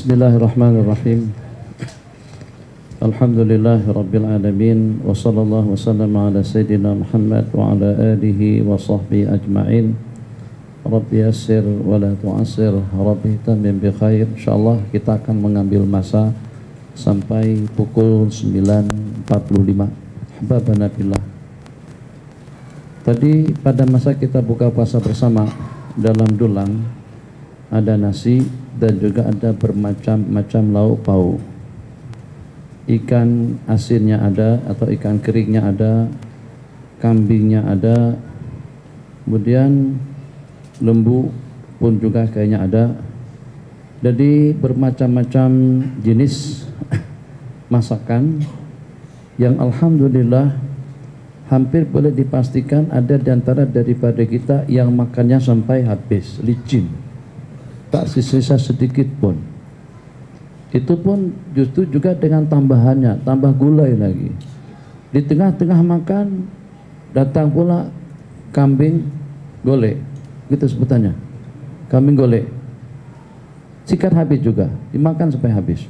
Bismillahirrahmanirrahim. Alhamdulillahirabbil alamin wa sallallahu wasallam ala sayyidina Muhammad wa ala alihi wa sahbihi ajma'in. Rabbi yassir wa la tu'assir, Rabbi tamim bi khair. Insyaallah kita akan mengambil masa sampai pukul 9.45. Hababana billah. Tadi pada masa kita buka puasa bersama, dalam dulang ada nasi dan juga ada bermacam-macam lauk pauk. Ikan asinnya ada atau ikan keringnya ada, kambingnya ada, kemudian lembu pun juga kayaknya ada. Jadi bermacam-macam jenis masakan yang alhamdulillah hampir boleh dipastikan ada di antara daripada kita yang makannya sampai habis, licin, tak sisa sedikit pun. Itu pun justru juga dengan tambahannya, tambah gulai lagi. Di tengah-tengah makan datang pula kambing golek, gitu sebutannya, kambing golek, sikat habis juga, dimakan sampai habis.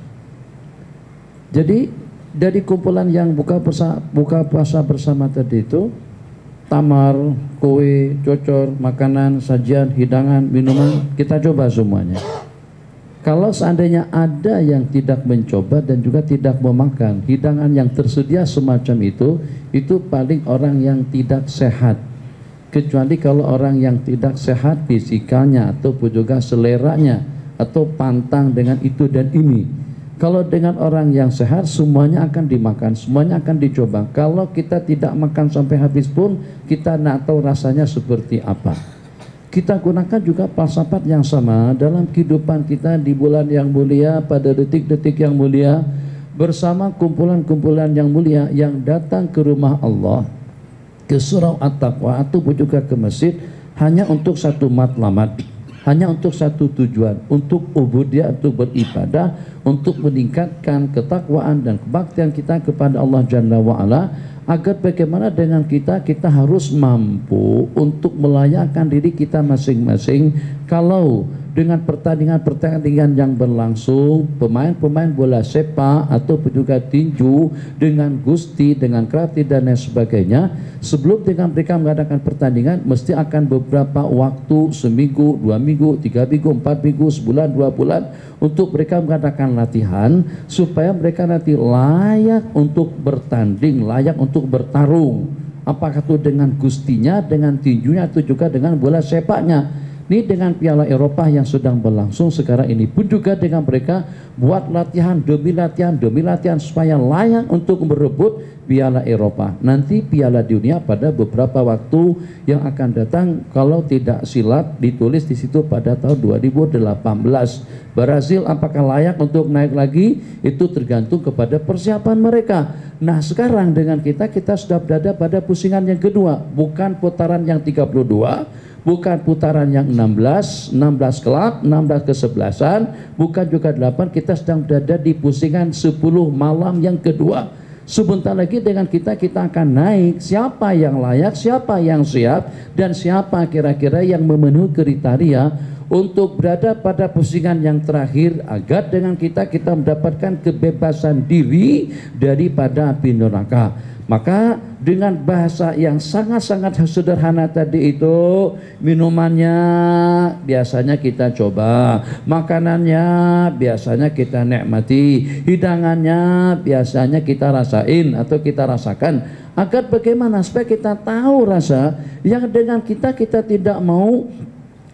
Jadi dari kumpulan yang buka puasa bersama tadi itu, tamar, kue, cocor, makanan, sajian, hidangan, minuman, kita coba semuanya. Kalau seandainya ada yang tidak mencoba dan juga tidak memakan hidangan yang tersedia semacam itu paling orang yang tidak sehat. Kecuali kalau orang yang tidak sehat fisikalnya ataupun juga seleranya atau pantang dengan itu dan ini. Kalau dengan orang yang sehat semuanya akan dimakan, semuanya akan dicoba. Kalau kita tidak makan sampai habis pun kita tidak tahu rasanya seperti apa. Kita gunakan juga falsafat yang sama dalam kehidupan kita di bulan yang mulia, pada detik-detik yang mulia, bersama kumpulan-kumpulan yang mulia yang datang ke rumah Allah, ke surau At-Taqwa ataupun juga ke masjid hanya untuk satu matlamat, hanya untuk satu tujuan, untuk ubudiyah, untuk beribadah, untuk meningkatkan ketakwaan dan kebaktian kita kepada Allah Jalla wa'ala, agar bagaimana dengan kita harus mampu untuk melayakkan diri kita masing-masing. Kalau dengan pertandingan yang berlangsung, pemain-pemain bola sepak ataupun juga tinju dengan gusti, dengan karate dan lain sebagainya, sebelum dengan mereka mengadakan pertandingan mesti akan beberapa waktu, seminggu, 2 minggu, 3 minggu, 4 minggu, sebulan, 2 bulan, untuk mereka mengadakan latihan supaya mereka nanti layak untuk bertanding, layak untuk bertarung. Apakah itu dengan gustinya, dengan tinjunya, atau juga dengan bola sepaknya. Ini dengan Piala Eropa yang sedang berlangsung sekarang ini pun juga dengan mereka buat latihan demi latihan supaya layak untuk merebut Piala Eropa. Nanti Piala Dunia pada beberapa waktu yang akan datang, kalau tidak silap ditulis di situ pada tahun 2018. Brazil apakah layak untuk naik lagi? Itu tergantung kepada persiapan mereka. Nah sekarang dengan kita sudah berada pada pusingan yang kedua, bukan putaran yang 32, bukan putaran yang 16 kelab, 16 kesebelasan, bukan juga 8. Kita sedang berada di pusingan 10 malam yang kedua. Sebentar lagi dengan kita akan naik. Siapa yang layak, siapa yang siap, dan siapa kira-kira yang memenuhi kriteria untuk berada pada pusingan yang terakhir, agar dengan kita mendapatkan kebebasan diri daripada api neraka. Maka dengan bahasa yang sangat-sangat sederhana tadi itu, minumannya biasanya kita coba, makanannya biasanya kita nikmati, hidangannya biasanya kita rasain atau kita rasakan, agar bagaimana supaya kita tahu rasa yang dengan kita tidak mau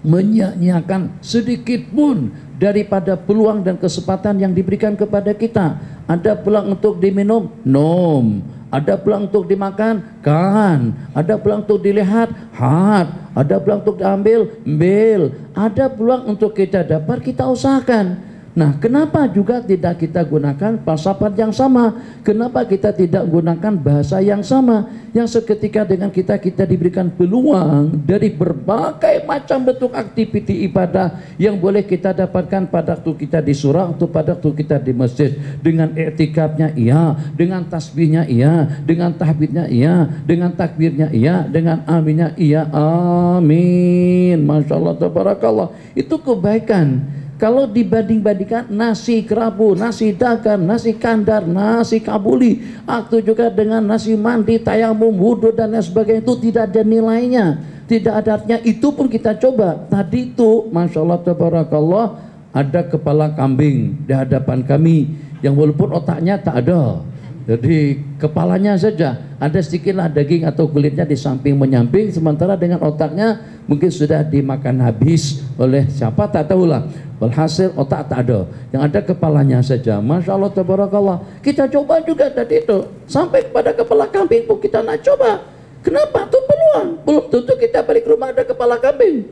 menyia-nyiakan sedikit pun daripada peluang dan kesempatan yang diberikan kepada kita. Ada peluang untuk diminum, nom. Ada peluang untuk dimakan, kan. Ada peluang untuk dilihat, hat. Ada peluang untuk diambil, ambil. Ada peluang untuk kita dapat, kita usahakan. Nah, kenapa juga tidak kita gunakan falsafat yang sama? Kenapa kita tidak gunakan bahasa yang sama? Yang seketika dengan kita diberikan peluang dari berbagai macam bentuk aktiviti ibadah yang boleh kita dapatkan pada waktu kita di surau atau pada waktu kita di masjid. Dengan i'tikafnya iya, dengan tasbihnya iya, dengan tahmidnya iya, dengan takbirnya iya, dengan aminnya iya. Amin. Masya Allah, tabarakallah. Itu kebaikan. Kalau dibanding-bandingkan nasi kerabu, nasi dagan, nasi kandar, nasi kabuli, atau juga dengan nasi mandi, tayamum, wudhu dan lain sebagainya, itu tidak ada nilainya, tidak ada artinya. Itu pun kita coba. Tadi itu, Masya Allah, tabarakallah, ada kepala kambing di hadapan kami, yang walaupun otaknya tak ada. Jadi kepalanya saja, ada sedikitlah daging atau kulitnya di samping menyamping, sementara dengan otaknya mungkin sudah dimakan habis oleh siapa tak tahulah. Walhasil otak tak ada, yang ada kepalanya saja. Masya Allah tabarakallah. Kita coba juga tadi itu, sampai kepada kepala kambing pun kita nak coba. Kenapa? Itu peluang. Belum tentu kita balik rumah ada kepala kambing,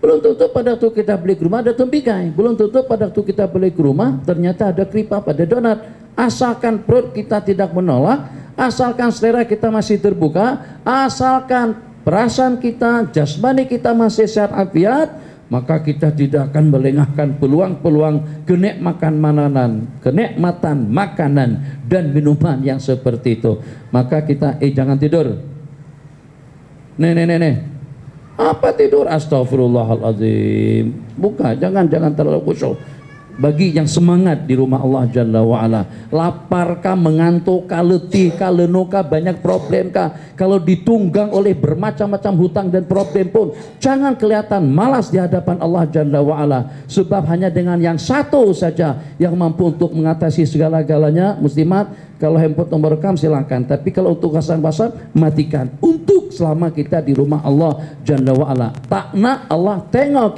belum tentu pada waktu kita beli ke rumah ada tumpikai, belum tentu pada waktu kita beli ke rumah ternyata ada kripa pada donat. Asalkan perut kita tidak menolak, asalkan selera kita masih terbuka, asalkan perasaan kita, jasmani kita masih sehat afiat, maka kita tidak akan melengahkan peluang-peluang kenikmatan makanan dan minuman yang seperti itu. Maka kita jangan tidur. Nih. Apa tidur? Astagfirullahaladzim. Bukan, jangan terlalu khusyuk. Bagi yang semangat di rumah Allah Jalla wa'ala, laparkah, mengantukkah, letihkah, lenukah, banyak problemkah, kalau ditunggang oleh bermacam-macam hutang dan problem pun, jangan kelihatan malas di hadapan Allah Jalla wa'ala. Sebab hanya dengan yang satu saja yang mampu untuk mengatasi segala-galanya. Muslimat, kalau handphone nomor rekam silakan, tapi kalau untuk WhatsApp matikan. Untuk selama kita di rumah Allah Jalla wa'ala, tak nak Allah tengok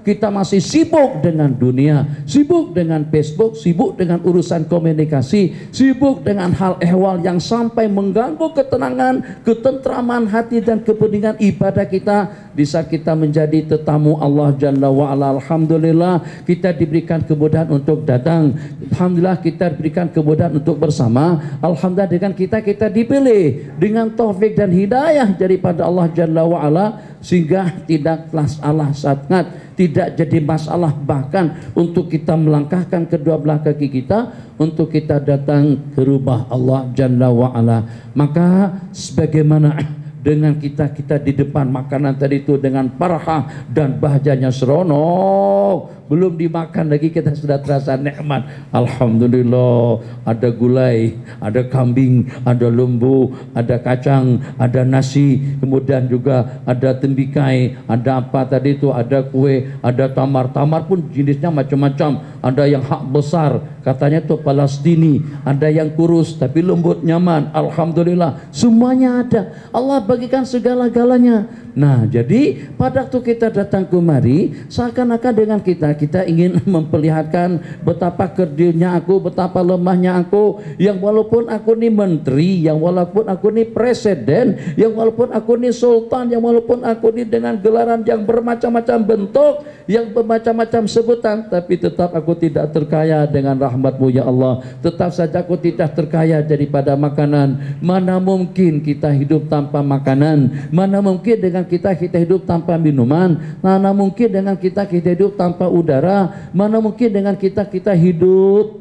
kita masih sibuk dengan dunia, sibuk dengan Facebook, sibuk dengan urusan komunikasi, sibuk dengan hal ehwal yang sampai mengganggu ketenangan, ketentraman hati dan kepentingan ibadah kita. Di saat kita menjadi tetamu Allah Jalla wa'ala, alhamdulillah kita diberikan kemudahan untuk datang, alhamdulillah kita diberikan kemudahan untuk bersama, alhamdulillah dengan kita dipilih dengan taufik dan hidayah daripada Allah Jalla wa'ala, sehingga tidaklah salah sangat, tidak jadi masalah bahkan untuk kita melangkahkan kedua belah kaki kita untuk kita datang ke rumah Allah Jalla wa'ala. Maka sebagaimana dengan kita di depan makanan tadi itu dengan parah dan bahagianya seronok, belum dimakan lagi kita sudah terasa nikmat. Alhamdulillah, ada gulai, ada kambing, ada lembu, ada kacang, ada nasi, kemudian juga ada tembikai, ada apa tadi itu, ada kue, ada tamar pun jenisnya macam-macam, ada yang hak besar katanya itu Palestini, ada yang kurus tapi lembut nyaman. Alhamdulillah, semuanya ada. Allah bagikan segala-galanya. Nah, jadi pada waktu kita datang kemari, seakan-akan dengan kita ingin memperlihatkan betapa kerdilnya aku, betapa lemahnya aku, yang walaupun aku ini menteri, yang walaupun aku ini presiden, yang walaupun aku ini sultan, yang walaupun aku ini dengan gelaran yang bermacam-macam bentuk, yang bermacam-macam sebutan, tapi tetap aku tidak terkaya dengan rahmat-Mu ya Allah. Tetap saja aku tidak terkaya daripada makanan. Mana mungkin kita hidup tanpa makanan? Mana mungkin dengan kita hidup tanpa minuman? Mana mungkin dengan kita hidup tanpa udara? Mana mungkin dengan kita hidup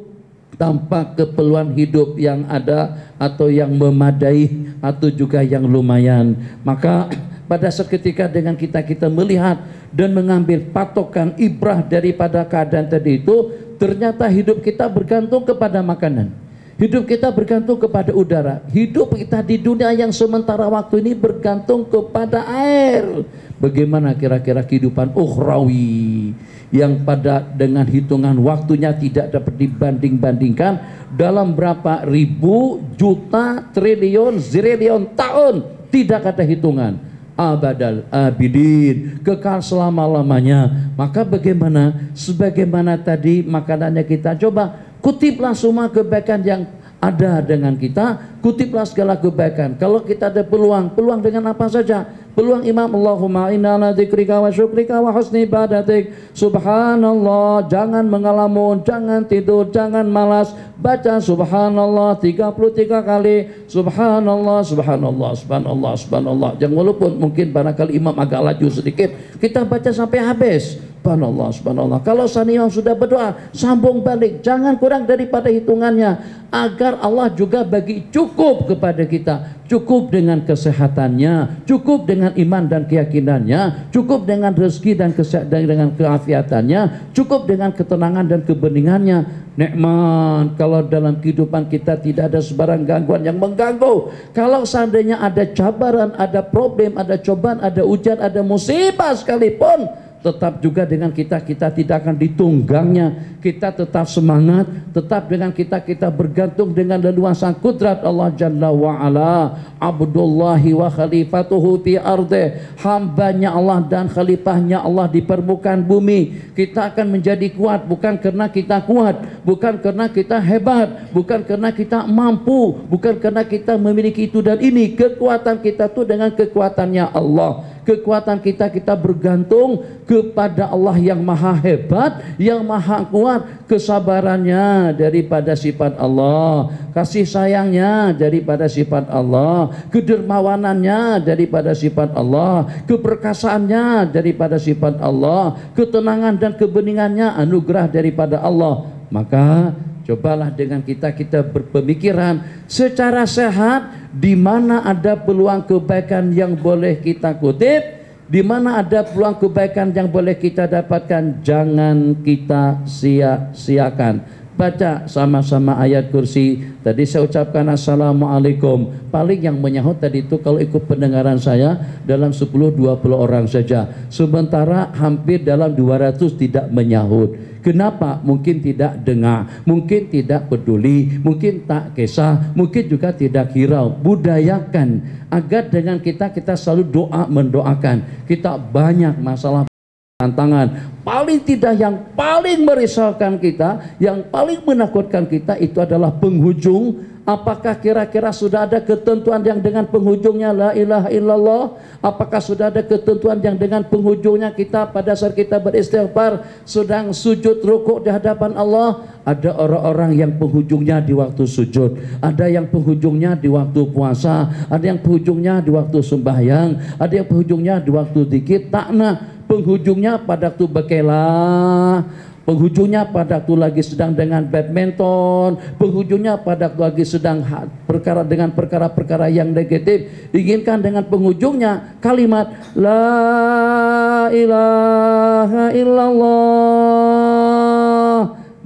tanpa keperluan hidup yang ada atau yang memadai atau juga yang lumayan? Maka pada seketika dengan kita melihat dan mengambil patokan ibrah daripada keadaan tadi itu, ternyata hidup kita bergantung kepada makanan. Hidup kita bergantung kepada udara. Hidup kita di dunia yang sementara waktu ini bergantung kepada air. Bagaimana kira-kira kehidupan ukhrawi yang pada dengan hitungan waktunya tidak dapat dibanding-bandingkan dalam berapa ribu, juta, triliun, zillion tahun, tidak ada hitungan. Abadal abidin, kekal selama-lamanya. Maka bagaimana? Sebagaimana tadi makanannya kita coba, kutiplah semua kebaikan yang ada dengan kita, kutiplah segala kebaikan. Kalau kita ada peluang dengan apa saja? Peluang imam, Allahumma inna ala dzikrika wa syukrika wa husni ibadatik. Subhanallah, jangan mengelamun, jangan tidur, jangan malas. Baca subhanallah 33 kali. Subhanallah, subhanallah, subhanallah, subhanallah. Yang walaupun mungkin barangkali imam agak laju sedikit, kita baca sampai habis. Subhanallah, subhanallah. Kalau sang imam sudah berdoa, sambung balik, jangan kurang daripada hitungannya, agar Allah juga bagi cukup kepada kita, cukup dengan kesehatannya, cukup dengan iman dan keyakinannya, cukup dengan rezeki dan dengan keafiatannya, cukup dengan ketenangan dan kebeningannya. Nikmat kalau dalam kehidupan kita tidak ada sebarang gangguan yang mengganggu. Kalau seandainya ada cabaran, ada problem, ada cobaan, ada ujian, ada musibah sekalipun, tetap juga dengan kita tidak akan ditunggangnya. Kita tetap semangat, tetap dengan kita bergantung dengan leluasan kudrat Allah Jalla wa'ala. Abdullahi wa khalifatuhu fi arde, hambanya Allah dan khalifahnya Allah di permukaan bumi. Kita akan menjadi kuat bukan karena kita kuat, bukan karena kita hebat, bukan karena kita mampu, bukan karena kita memiliki itu dan ini. Kekuatan kita tuh dengan kekuatannya Allah. Kekuatan kita bergantung kepada Allah yang maha hebat, yang maha kuat. Kesabarannya daripada sifat Allah, kasih sayangnya daripada sifat Allah, kedermawanannya daripada sifat Allah, keperkasaannya daripada sifat Allah, ketenangan dan kebeningannya anugerah daripada Allah. Maka cobalah dengan kita berpemikiran secara sehat, di mana ada peluang kebaikan yang boleh kita kutip, di mana ada peluang kebaikan yang boleh kita dapatkan, jangan kita sia-siakan. Baca sama-sama ayat kursi. Tadi saya ucapkan assalamualaikum. Paling yang menyahut tadi itu kalau ikut pendengaran saya dalam 10-20 orang saja. Sementara hampir dalam 200 tidak menyahut. Kenapa? Mungkin tidak dengar, mungkin tidak peduli, mungkin tak kisah, mungkin juga tidak hirau. Budayakan agar dengan kita selalu mendoakan. Kita banyak masalah, tantangan, paling tidak yang paling merisaukan kita, yang paling menakutkan kita itu adalah penghujung. Apakah kira-kira sudah ada ketentuan yang dengan penghujungnya la ilaha illallah? Apakah sudah ada ketentuan yang dengan penghujungnya kita pada saat kita beristighfar sedang sujud rukuk di hadapan Allah? Ada orang-orang yang penghujungnya di waktu sujud, ada yang penghujungnya di waktu puasa, ada yang penghujungnya di waktu sembahyang, ada yang penghujungnya di waktu zikir. Takna penghujungnya pada waktu bekelah, penghujungnya pada waktu lagi sedang dengan badminton, penghujungnya pada waktu lagi sedang perkara-perkara yang negatif. Inginkan dengan penghujungnya kalimat la ilaha illallah.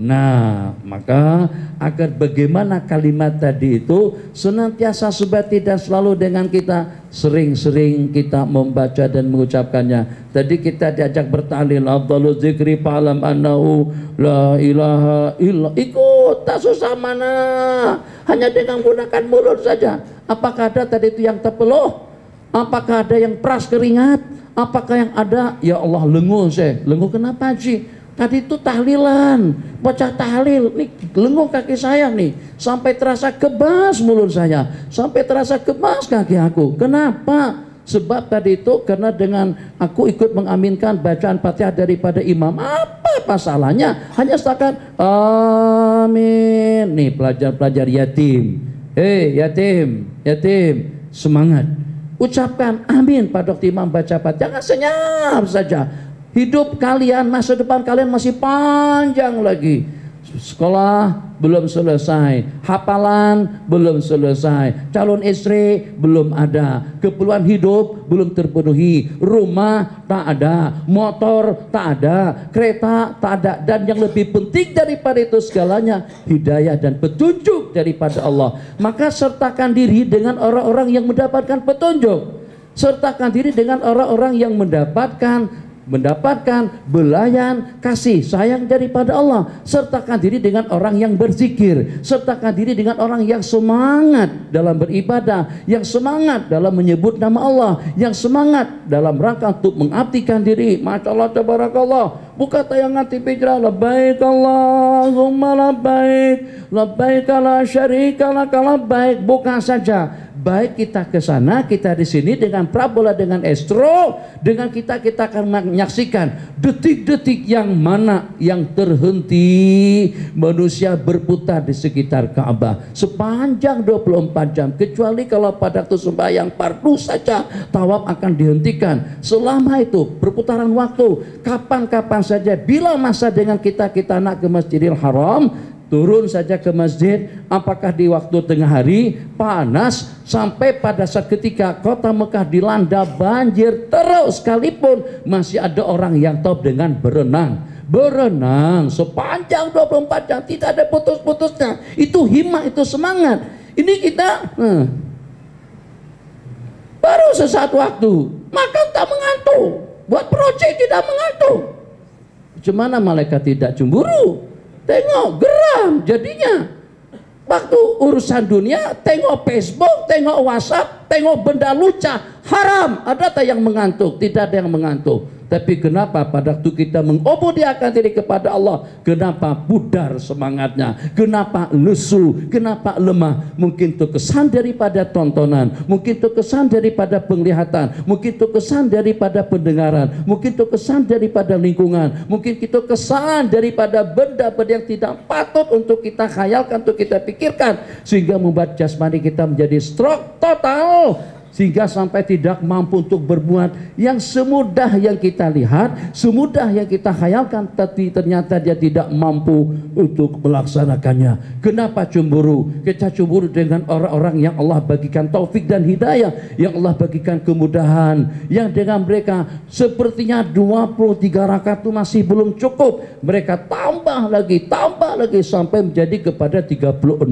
Nah, maka agar bagaimana kalimat tadi itu senantiasa sebati dan selalu dengan kita, sering-sering kita membaca dan mengucapkannya. Tadi kita diajak bertahlil, afdhalu dzikri fa'lam annahu la ilaha illallah. Ikut, tak susah mana, hanya dengan menggunakan mulut saja. Apakah ada tadi itu yang terpeluh? Apakah ada yang peras keringat? Apakah yang ada ya Allah lenguh saya? Lenguh kenapa sih? Tadi itu tahlilan, baca tahlil, nih lenguh kaki saya nih, sampai terasa kebas mulut saya, sampai terasa kebas kaki aku. Kenapa? Sebab tadi itu karena dengan aku ikut mengaminkan bacaan Fatihah daripada imam. Apa masalahnya? Hanya setakat amin. Nih pelajar-pelajar yatim, yatim, semangat. Ucapkan amin pada waktu imam baca Fatihah. Jangan senyap saja. Hidup kalian, masa depan kalian masih panjang lagi. Sekolah belum selesai, hafalan belum selesai, calon istri belum ada, keperluan hidup belum terpenuhi, rumah tak ada, motor tak ada, kereta tak ada, dan yang lebih penting daripada itu segalanya, hidayah dan petunjuk daripada Allah. Maka sertakan diri dengan orang-orang yang mendapatkan petunjuk, sertakan diri dengan orang-orang yang mendapatkan belayan kasih sayang daripada Allah. Sertakan diri dengan orang yang berzikir, sertakan diri dengan orang yang semangat dalam beribadah, yang semangat dalam menyebut nama Allah, yang semangat dalam rangka untuk mengabdikan diri. Masya Allah, tabarakallah. Buka tayangan TV Jera, labbaik Allahumma labbaik, labbaik la syarika lak labbaik. Buka saja. Baik kita ke sana, kita di sini dengan parabola, dengan estro, dengan kita akan menyaksikan detik-detik yang mana yang terhenti manusia berputar di sekitar Ka'bah sepanjang 24 jam, kecuali kalau pada waktu sembahyang fardu saja tawaf akan dihentikan. Selama itu perputaran waktu, kapan-kapan saja Bilal masa dengan kita nak ke Masjidil Haram, turun saja ke masjid, apakah di waktu tengah hari panas sampai pada saat ketika kota Mekah dilanda banjir terus sekalipun masih ada orang yang top dengan berenang sepanjang 24 jam tidak ada putus-putusnya. Itu himmah, itu semangat. Ini kita baru sesaat waktu makan tak mengantuk, buat proyek tidak mengantuk. Gimana malaikat tidak cemburu? Tengok geram jadinya. Waktu urusan dunia tengok Facebook, tengok WhatsApp, tengok benda lucu haram. Ada tak yang mengantuk? Tidak ada yang mengantuk. Tapi kenapa pada waktu kita mengobodiakan diri kepada Allah, kenapa pudar semangatnya, kenapa lesu, kenapa lemah? Mungkin itu kesan daripada tontonan, mungkin itu kesan daripada penglihatan, mungkin itu kesan daripada pendengaran, mungkin itu kesan daripada lingkungan, mungkin itu kesan daripada benda-benda yang tidak patut untuk kita khayalkan, untuk kita pikirkan, sehingga membuat jasmani kita menjadi stroke total, sehingga sampai tidak mampu untuk berbuat yang semudah yang kita lihat, semudah yang kita khayalkan, tapi ternyata dia tidak mampu untuk melaksanakannya. Kenapa cemburu? Kita cemburu dengan orang-orang yang Allah bagikan taufik dan hidayah, yang Allah bagikan kemudahan, yang dengan mereka sepertinya 23 rakaat itu masih belum cukup, mereka tambah lagi sampai menjadi kepada 36.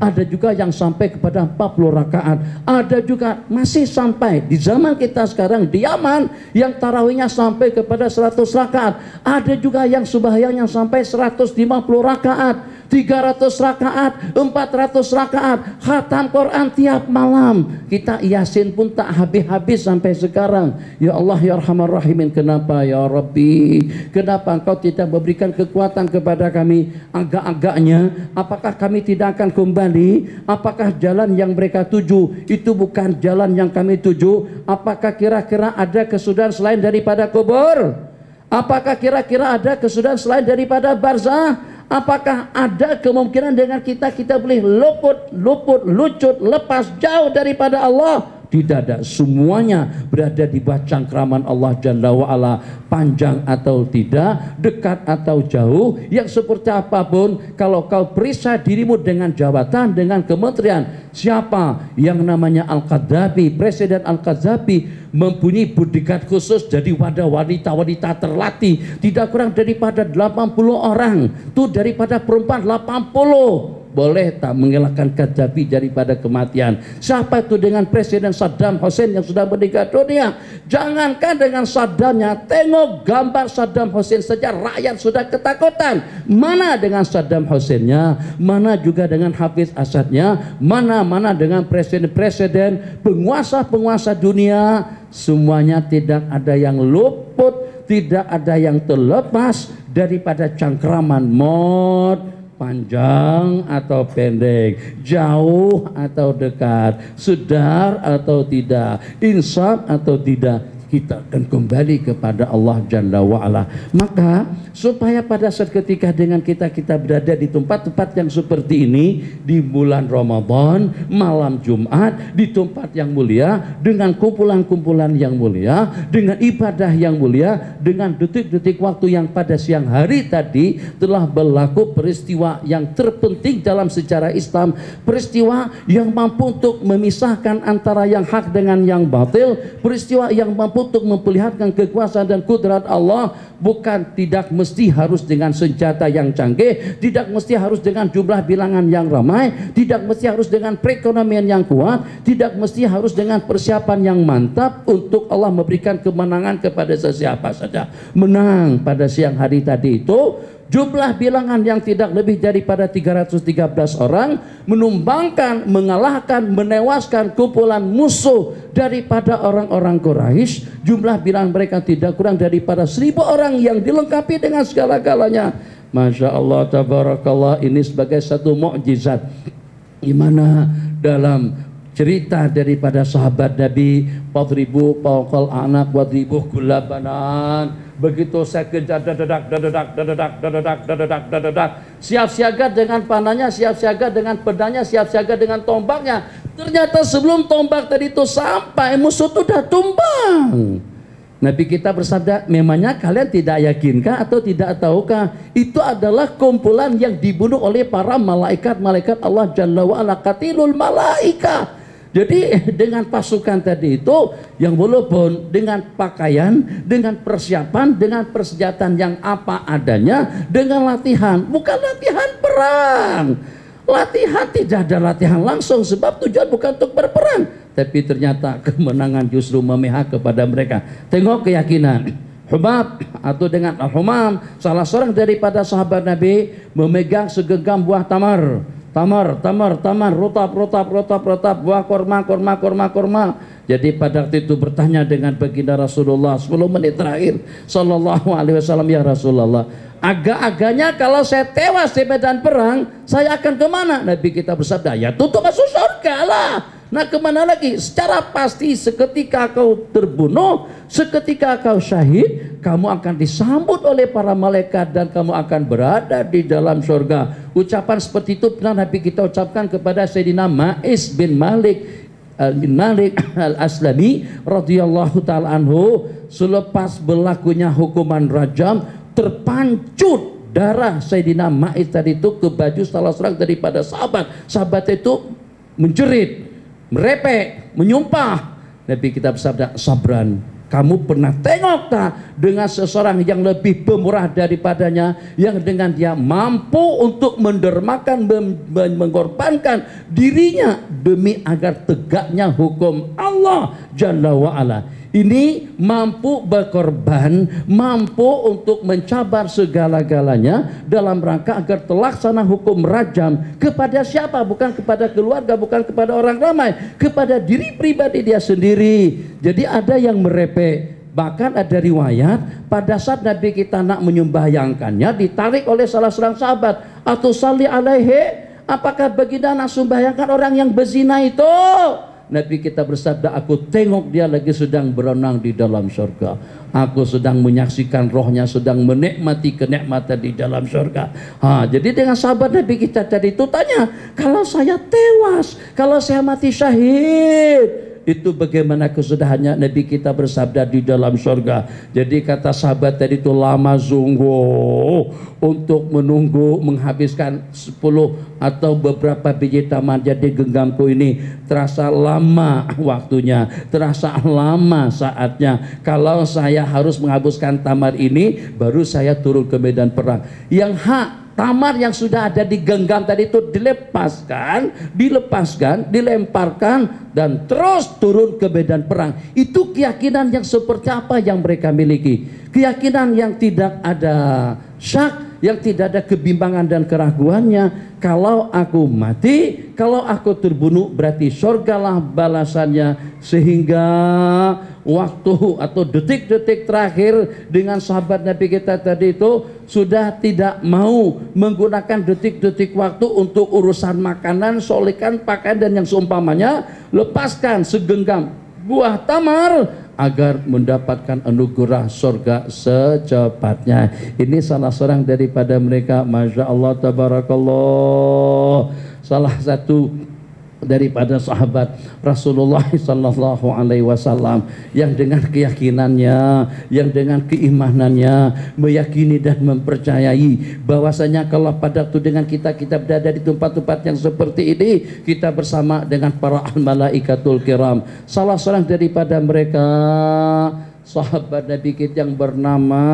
Ada juga yang sampai kepada 40 rakaat, ada juga masih sampai di zaman kita sekarang di Yaman yang tarawihnya sampai kepada 100 rakaat. Ada juga yang sembahyang yang sampai 150 rakaat, 300 rakaat, 400 rakaat, khatam Quran tiap malam. Kita Yasin pun tak habis-habis sampai sekarang. Ya Allah ya Arhamar Rahimin, kenapa ya Rabbi? Kenapa Engkau tidak memberikan kekuatan kepada kami? Agak-agaknya apakah kami tidak akan kembali? Apakah jalan yang mereka tuju itu bukan jalan yang kami tuju? Apakah kira-kira ada kesudahan selain daripada kubur? Apakah kira-kira ada kesudahan selain daripada barzah? Apakah ada kemungkinan dengan kita boleh luput, lucut, lepas jauh daripada Allah? Tidak ada, semuanya berada di bawah cangkraman Allah Jalla wa'ala. Panjang atau tidak, dekat atau jauh, yang seperti apapun, kalau kau periksa dirimu dengan jabatan, dengan kementerian, siapa yang namanya Al-Qaddafi, Presiden Al-Qaddafi mempunyai bodyguard khusus, jadi wadah wanita-wanita terlatih, tidak kurang daripada 80 orang, itu daripada perempuan 80. Boleh tak mengelakkan Qaddafi daripada kematian? Siapa itu dengan Presiden Saddam Hussein yang sudah meninggal dunia? Jangankan dengan Saddamnya, tengok gambar Saddam Hussein saja rakyat sudah ketakutan. Mana dengan Saddam Husseinnya? Mana juga dengan Hafiz Asadnya? Mana dengan presiden-presiden, penguasa-penguasa dunia? Semuanya tidak ada yang luput, tidak ada yang terlepas daripada cangkraman maut. Panjang atau pendek, jauh atau dekat, sedar atau tidak, insaf atau tidak, kita akan kembali kepada Allah Jalla wa'ala. Maka supaya pada saat ketika dengan kita berada di tempat-tempat yang seperti ini, di bulan Ramadan, malam Jumat, di tempat yang mulia, dengan kumpulan-kumpulan yang mulia, dengan ibadah yang mulia, dengan detik-detik waktu yang pada siang hari tadi telah berlaku peristiwa yang terpenting dalam sejarah Islam, peristiwa yang mampu untuk memisahkan antara yang hak dengan yang batil, peristiwa yang mampu untuk memperlihatkan kekuasaan dan kudrat Allah. Bukan tidak mesti harus dengan senjata yang canggih, tidak mesti harus dengan jumlah bilangan yang ramai, tidak mesti harus dengan perekonomian yang kuat, tidak mesti harus dengan persiapan yang mantap untuk Allah memberikan kemenangan kepada sesiapa saja. Menang pada siang hari tadi itu jumlah bilangan yang tidak lebih daripada 313 orang, menumbangkan, mengalahkan, menewaskan kumpulan musuh daripada orang-orang Quraisy. Jumlah bilangan mereka tidak kurang daripada 1000 orang yang dilengkapi dengan segala-galanya. Masya Allah, tabarakallah, ini sebagai satu mukjizat di mana dalam cerita daripada sahabat Nabi, Fadribu fawqal anak wadribu gulabanan. Begitu saya kejar, siap siaga dengan panahnya, siap siaga dengan pedangnya, siap siaga dengan tombaknya. Ternyata sebelum tombak tadi itu sampai, musuh itu sudah tumbang. Nabi kita bersabda, memangnya kalian tidak yakinkah atau tidak tahukah itu adalah kumpulan yang dibunuh oleh para malaikat-malaikat Allah Jalla wa'ala, qatilul malaika. Jadi dengan pasukan tadi itu yang walaupun dengan pakaian, dengan persiapan, dengan persenjataan yang apa adanya, dengan latihan, bukan latihan perang. Latihan tidak ada latihan langsung sebab tujuan bukan untuk berperang, tapi ternyata kemenangan justru memihak kepada mereka. Tengok keyakinan Hubab atau dengan Al-Humam, salah seorang daripada sahabat Nabi, memegang segenggam buah tamar, rotab, buah korma. Jadi pada waktu itu bertanya dengan baginda Rasulullah 10 menit terakhir sallallahu alaihi wasallam, ya Rasulullah, agak-agaknya kalau saya tewas di medan perang, saya akan kemana? Nabi kita bersabda, ya tutup masuk surga lah. Nah kemana lagi? Secara pasti seketika kau terbunuh, seketika kau syahid, kamu akan disambut oleh para malaikat dan kamu akan berada di dalam surga. Ucapan seperti itu pernah Nabi kita ucapkan kepada Sayyidina Ma'is bin Malik al-Aslami radhiyallahu ta'ala anhu. Selepas berlakunya hukuman rajam, terpancut darah Sayyidina Ma'is tadi itu ke baju salah seorang daripada sahabat. Sahabat itu menjerit, merepek, menyumpah. Nabi kita bersabda, sabran, kamu pernah tengok tak dengan seseorang yang lebih pemurah daripadanya, yang dengan dia mampu untuk mendermakan, mengorbankan dirinya demi agar tegaknya hukum Allah Jalla wa'ala. Ini mampu berkorban, mampu untuk mencabar segala-galanya dalam rangka agar terlaksana hukum rajam. Kepada siapa? Bukan kepada keluarga, bukan kepada orang ramai, kepada diri pribadi dia sendiri. Jadi ada yang merepek. Bahkan ada riwayat pada saat Nabi kita nak menyembahyangkannya, ditarik oleh salah seorang sahabat, atau salli alaihi, apakah baginda nak sembahyangkan orang yang berzina itu? Nabi kita bersabda, aku tengok dia lagi sedang berenang di dalam surga. Aku sedang menyaksikan rohnya sedang menikmati kenikmatan di dalam surga. Jadi dengan sahabat Nabi kita tadi itu tanya, kalau saya tewas, kalau saya mati syahid, itu bagaimana kesudahannya? Nabi kita bersabda di dalam surga. Jadi kata sahabat tadi itu, lama sungguh untuk menunggu menghabiskan 10 atau beberapa biji tamar jadi genggamku ini. Terasa lama waktunya, terasa lama saatnya. Kalau saya harus menghabiskan tamar ini, baru saya turun ke medan perang. Yang tamar yang sudah ada di genggam tadi itu dilepaskan, dilemparkan, dan terus turun ke medan perang. Itu keyakinan yang seperti apa yang mereka miliki? Keyakinan yang tidak ada syak, yang tidak ada kebimbangan dan keraguannya. Kalau aku mati, kalau aku terbunuh, berarti surgalah balasannya. Sehingga waktu atau detik-detik terakhir dengan sahabat Nabi kita tadi itu sudah tidak mau menggunakan detik-detik waktu untuk urusan makanan, solekan, pakaian dan yang seumpamanya. Lepaskan segenggam buah tamar agar mendapatkan anugerah surga secepatnya. Ini salah seorang daripada mereka, Masya Allah tabarakallah, salah satu daripada sahabat Rasulullah sallallahu alaihi wasallam yang dengan keyakinannya, yang dengan keimanannya meyakini dan mempercayai bahwasanya kalau pada waktu dengan kita berada di tempat-tempat yang seperti ini, kita bersama dengan para malaikatul kiram. Salah seorang daripada mereka sahabat Nabi kita yang bernama,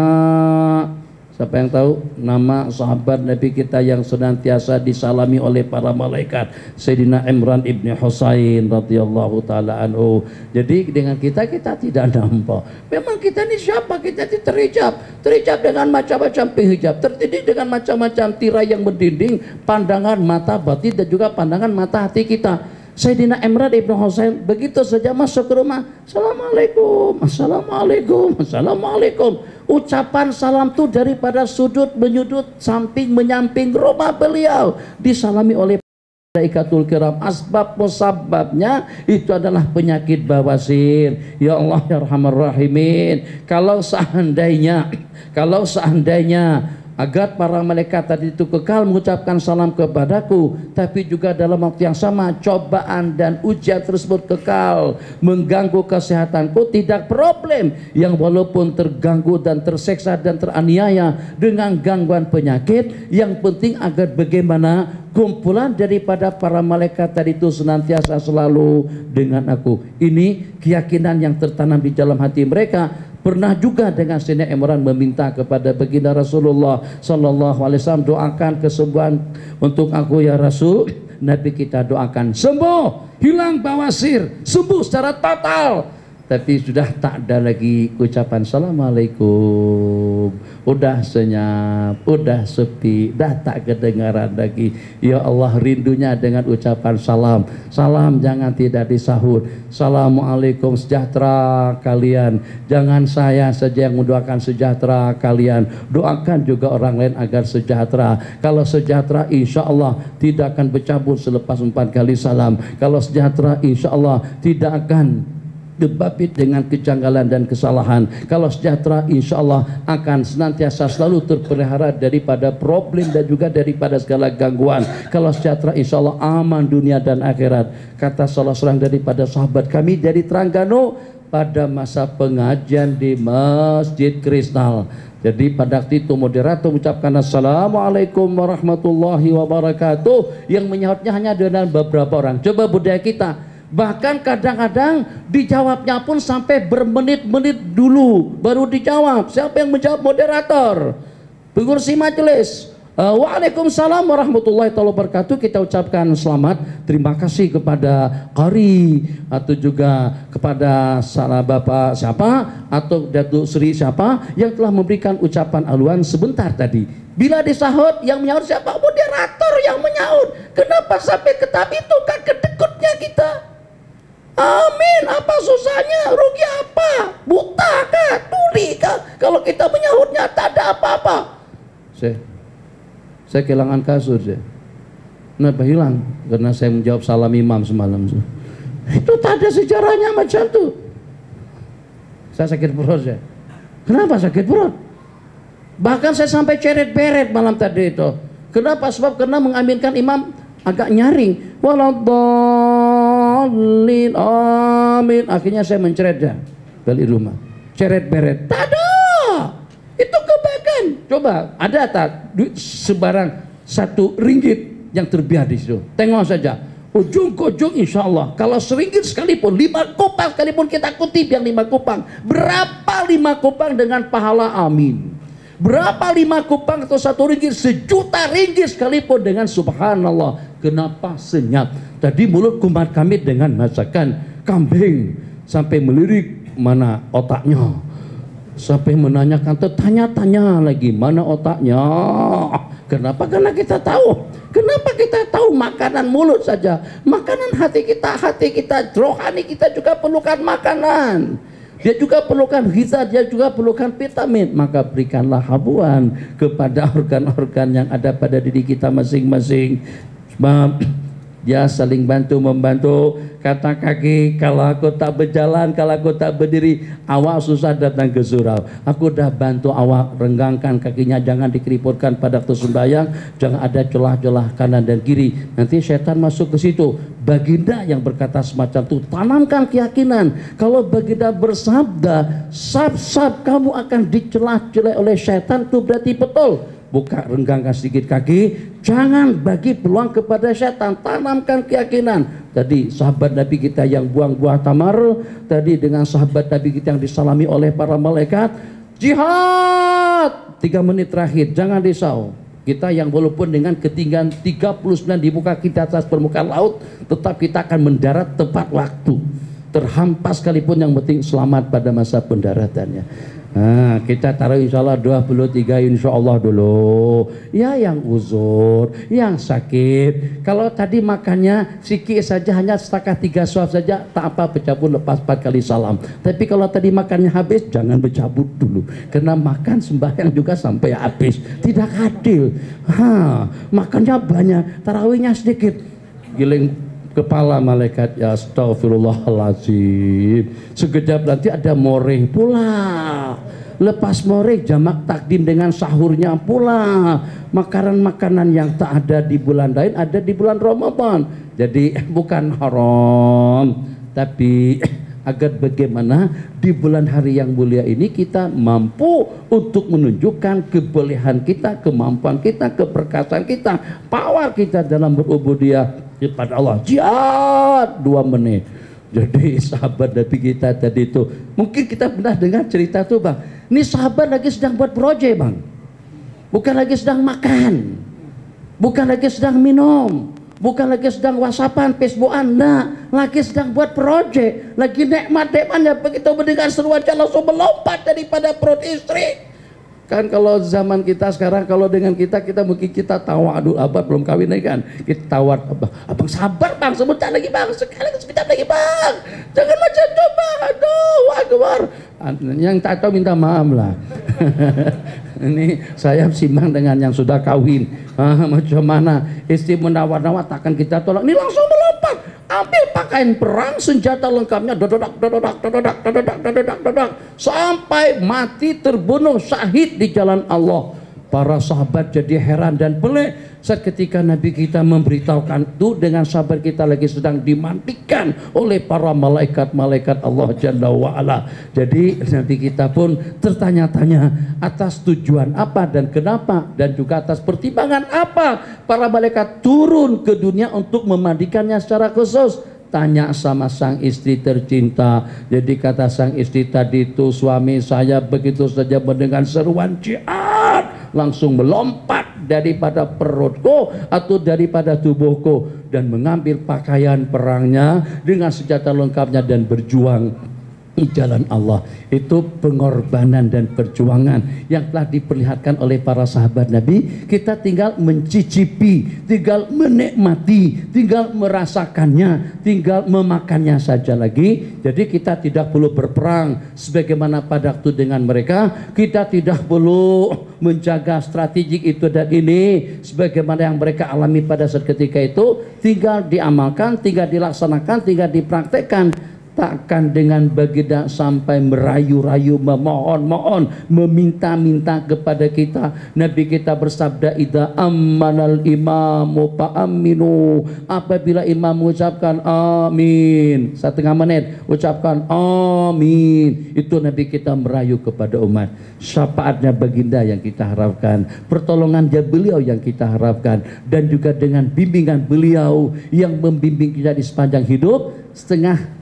siapa yang tahu nama sahabat Nabi kita yang senantiasa disalami oleh para malaikat? Sayyidina Imran ibn Husain radhiyallahu ta'ala anhu. Jadi dengan kita tidak nampak. Memang kita ini siapa? Kita ini terhijab dengan macam-macam penghijab, terdidik dengan macam-macam tirai yang berdinding pandangan mata batin dan juga pandangan mata hati kita. Sayyidina Imran ibn Husain begitu saja masuk ke rumah, Assalamualaikum, Assalamualaikum, Assalamualaikum. Ucapan salam itu daripada sudut menyudut, samping menyamping rumah beliau disalami oleh malaikatul kiram. Asbab musababnya itu adalah penyakit bawasir. Ya Allah ya Arhamar Rahimin, kalau seandainya agar para malaikat tadi itu kekal mengucapkan salam kepadaku, tapi juga dalam waktu yang sama cobaan dan ujian tersebut kekal mengganggu kesehatanku, tidak problem, yang walaupun terganggu dan terseksa dan teraniaya dengan gangguan penyakit, yang penting agar bagaimana kumpulan daripada para malaikat tadi itu senantiasa selalu dengan aku. Ini keyakinan yang tertanam di dalam hati mereka. Pernah juga dengan Sayyidina Imran meminta kepada baginda Rasulullah sallallahu alaihi wasallam, doakan kesembuhan untuk aku ya Rasul. Nabi kita doakan sembuh, hilang bawasir, sembuh secara total. Tapi sudah tak ada lagi ucapan assalamualaikum, udah senyap, udah sepi, dah tak kedengaran lagi. Ya Allah, rindunya dengan ucapan salam. Salam jangan tidak disahut. Assalamualaikum, sejahtera kalian. Jangan saya saja yang mendoakan sejahtera kalian, doakan juga orang lain agar sejahtera. Kalau sejahtera insya Allah tidak akan bercabut selepas 4 kali salam. Kalau sejahtera insya Allah tidak akan dibapit dengan kejanggalan dan kesalahan. Kalau sejahtera insya Allah akan senantiasa selalu terpelihara daripada problem dan juga daripada segala gangguan. Kalau sejahtera insya Allah aman dunia dan akhirat. Kata salah seorang daripada sahabat kami dari Terengganu pada masa pengajian di Masjid Kristal. Jadi pada waktu itu moderator mengucapkan assalamualaikum warahmatullahi wabarakatuh, yang menyahutnya hanya dengan beberapa orang. Coba budaya kita, bahkan kadang-kadang dijawabnya pun sampai bermenit-menit dulu baru dijawab. Siapa yang menjawab? Moderator, pengurus majelis. Waalaikumsalam warahmatullahi wabarakatuh. Kita ucapkan selamat, terima kasih kepada Qari atau juga kepada salah bapak siapa atau Datuk Sri siapa yang telah memberikan ucapan aluan sebentar tadi. Bila disahut, yang menyaut siapa? Moderator yang menyaut. Kenapa sampai ke tahap itu? Kan kedekutnya kita. Amin, apa susahnya? Rugi apa? Buta kah? Tuli kah? Kalau kita menyahutnya tak ada apa-apa. Saya kehilangan kasur saya. Kenapa hilang? Karena saya menjawab salam imam semalam. Itu tak ada sejarahnya macam itu. Saya sakit perut saya. Kenapa sakit perut? Bahkan saya sampai ceret-beret malam tadi itu. Kenapa? Sebab karena mengaminkan imam agak nyaring. Waladhdallin, amin. Akhirnya saya menceret ya balik rumah. Ceret-beret. Tak ada. Itu kebaikan. Coba ada tak duit sebarang RM1 yang terbiar di situ? Tengok saja. Ujung ke ujung insya Allah. Kalau RM1 sekalipun, 5 kupang sekalipun kita kutip yang 5 kupang. Berapa 5 kupang dengan pahala? Amin. Berapa 5 kupang atau RM1 sejuta ringgit sekalipun dengan subhanallah. Kenapa senyap? Tadi mulut kumat kami dengan masakan kambing sampai melirik mana otaknya, sampai menanyakan, tertanya-tanya lagi mana otaknya. Kenapa? Karena kita tahu. Kenapa kita tahu? Makanan mulut saja, makanan hati kita, rohani kita juga perlukan makanan. Dia juga perlukan giza, dia juga perlukan vitamin. Maka berikanlah habuan kepada organ-organ yang ada pada diri kita masing-masing. Sebab dia saling bantu membantu. Kata kaki, kalau aku tak berjalan, kalau aku tak berdiri, awak susah datang ke surau. Aku dah bantu awak renggangkan kakinya, jangan dikeriputkan pada waktu sembahyang, jangan ada celah-celah kanan dan kiri. Nanti setan masuk ke situ. Baginda yang berkata semacam itu, tanamkan keyakinan. Kalau baginda bersabda, sab-sab kamu akan dicelah-celah oleh setan, itu berarti betul. Buka, renggangkan sedikit kaki, jangan bagi peluang kepada setan, tanamkan keyakinan. Tadi sahabat Nabi kita yang buang buah tamar, tadi dengan sahabat Nabi kita yang disalami oleh para malaikat, jihad 3 menit terakhir, jangan risau. Kita yang walaupun dengan ketinggian 39 di muka kita atas permukaan laut, tetap kita akan mendarat tepat waktu. Terhampas sekalipun, yang penting selamat pada masa pendaratannya. Nah, kita taruh insya Allah 23 insya Allah dulu. Ya yang uzur, yang sakit. Kalau tadi makannya sikit saja, hanya setakat 3 suap saja, tak apa, bercabut lepas 4 kali salam. Tapi kalau tadi makannya habis, jangan bercabut dulu. Karena makan sembahyang juga sampai habis. Tidak adil. Makannya banyak, tarawihnya sedikit. Giling kepala malaikat, ya astagfirullahaladzim. Sekejap nanti ada moreh pula. lepas maghrib jamak takdim dengan sahurnya pula. Makanan-makanan yang tak ada di bulan lain ada di bulan Ramadan. Jadi bukan haram, tapi agar bagaimana di bulan hari yang mulia ini kita mampu untuk menunjukkan kebolehan kita, kemampuan kita, keperkasaan kita, power kita dalam berubudiyah kepada Allah. Jihad 2 menit. Jadi sahabat Nabi kita tadi itu, mungkin kita pernah dengar cerita tuh bang, ini sahabat lagi sedang buat proyek bang, bukan lagi sedang makan, bukan lagi sedang minum, bukan lagi sedang whatsappan, facebookan, nah, lagi sedang buat proyek, lagi nikmat-nikmatnya. Begitu mendengar seruan langsung melompat daripada perut istri. Kan kalau zaman kita sekarang, kalau dengan kita mungkin kita tawar, aduh abang belum kawin lagi kan, kita tawar, abang sabar bang, sebentar lagi bang, sebentar lagi bang, jangan macam itu bang, aduh akbar. Yang tak tahu minta maaf lah. Ini saya simbang dengan yang sudah kawin. Macam mana istri menawar-nawar, takkan kita tolak, ini langsung melompat, ambil pakaian perang, senjata lengkapnya, dododak, sampai mati, terbunuh, syahid di jalan Allah. Para sahabat jadi heran dan pelik saat ketika Nabi kita memberitahukan itu dengan sahabat kita lagi sedang dimandikan oleh para malaikat-malaikat Allah Jalla wa'ala. Jadi Nabi kita pun tertanya-tanya atas tujuan apa dan kenapa, dan juga atas pertimbangan apa para malaikat turun ke dunia untuk memandikannya secara khusus. Tanya sama sang istri tercinta. Jadi kata sang istri tadi itu, suami saya begitu saja mendengar seruan jihad langsung melompat daripada perutku atau daripada tubuhku dan mengambil pakaian perangnya dengan senjata lengkapnya dan berjuang di jalan Allah. Itu pengorbanan dan perjuangan yang telah diperlihatkan oleh para sahabat Nabi. Kita tinggal mencicipi, tinggal menikmati, tinggal merasakannya, tinggal memakannya saja lagi. Jadi kita tidak perlu berperang sebagaimana pada waktu dengan mereka. Kita tidak perlu menjaga strategik itu dan ini sebagaimana yang mereka alami pada saat ketika itu. Tinggal diamalkan, tinggal dilaksanakan, tinggal dipraktekkan. Takkan dengan baginda sampai merayu-rayu, memohon-mohon, meminta-minta kepada kita. Nabi kita bersabda, idza ammanal imamu fa'aminu. Apabila imam mengucapkan amin 1/2 menit, ucapkan amin. Itu Nabi kita merayu kepada umat. Syafaatnya baginda yang kita harapkan, pertolongannya beliau yang kita harapkan, dan juga dengan bimbingan beliau yang membimbing kita di sepanjang hidup. Setengah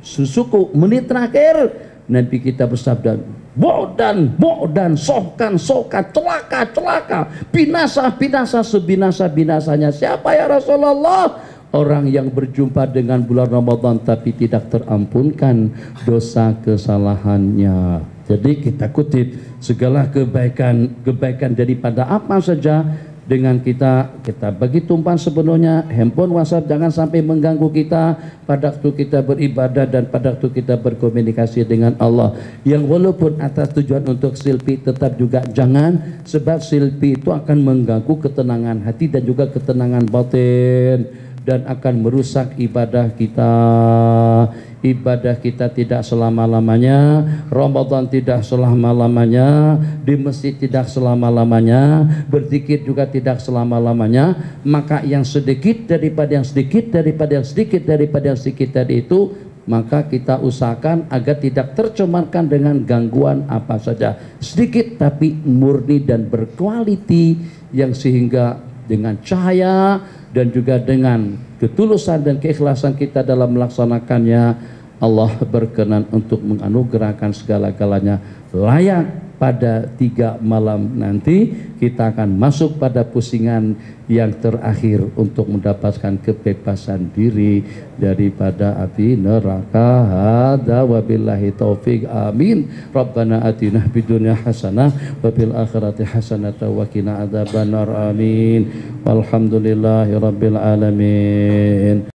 susuku menit terakhir Nabi kita bersabda, bodan, sohkan, celaka, binasa, sebinasa-binasanya siapa ya Rasulullah? Orang yang berjumpa dengan bulan Ramadan tapi tidak terampunkan dosa kesalahannya. Jadi kita kutip segala kebaikan daripada apa saja dengan kita bagi tumpuan sepenuhnya. Handphone, WhatsApp jangan sampai mengganggu kita pada waktu kita beribadah dan pada waktu kita berkomunikasi dengan Allah. Yang walaupun atas tujuan untuk selfie tetap juga jangan, sebab selfie itu akan mengganggu ketenangan hati dan juga ketenangan batin dan akan merusak ibadah kita. Ibadah kita tidak selama-lamanya, Ramadan tidak selama-lamanya, di masjid tidak selama-lamanya, berzikir juga tidak selama-lamanya. Maka yang sedikit daripada yang sedikit tadi itu, maka kita usahakan agar tidak tercemarkan dengan gangguan apa saja. Sedikit tapi murni dan berkualiti, yang sehingga dengan cahaya dan juga dengan ketulusan dan keikhlasan kita dalam melaksanakannya, Allah berkenan untuk menganugerahkan segala-galanya. Layak pada 3 malam nanti kita akan masuk pada pusingan yang terakhir untuk mendapatkan kebebasan diri daripada api neraka. Hada wabillahi taufik, amin. Rabbana atina fid dunya hasanah wa fil akhirati hasanah wa qina adzabannar, amin. Walhamdulillahi rabbil alamin.